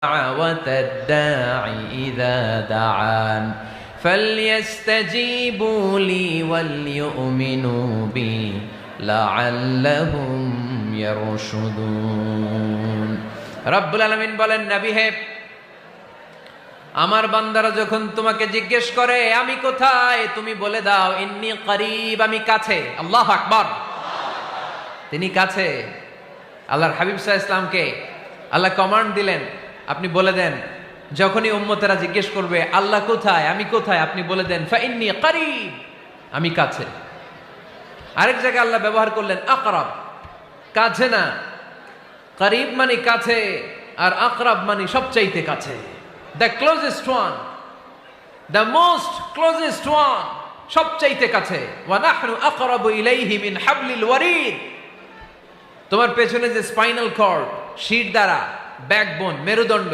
دعوة الداعي إذا دعان فليستجيبوا لي وليؤمنوا بي لعلهم يرشدون রব্বুল আলামিন বলেন, নবী হে, আমার বান্দারা যখন তোমাকে জিজ্ঞেস করে আমি কোথায়, তুমি বলে দাও ইন্নী করিব, আমি কাছে। আল্লাহু আকবার। তিনি কাছে। আল্লাহর হাবিব সাল্লাল্লাহু আলাইহি ওয়াসাল্লামকে আল্লাহ কমান্ড দিলেন, আপনি বলে দেন যখনই উম্মতেরা জিজ্ঞেস করবে আল্লাহ কোথায়, আমি কোথায়, আপনি বলে দেন ফাইন্নী করিব, আমি কাছে। আরেক জায়গায় আল্লাহ ব্যবহার করলেন আকরাব, কাছে না। করিব মানে কাছে, আর আকরাব মানে সবচাইতে কাছে। The closest one, the most closest one, সবচাইতে কাছে। ওয়া নাহনু আকরাবু ইলাইহি মিন হাবলিল ওয়ারিদ। তোমার পেছনে যে স্পাইনাল কর্ড, শির দ্বারা, ব্যাকবোন, মেরুদণ্ড,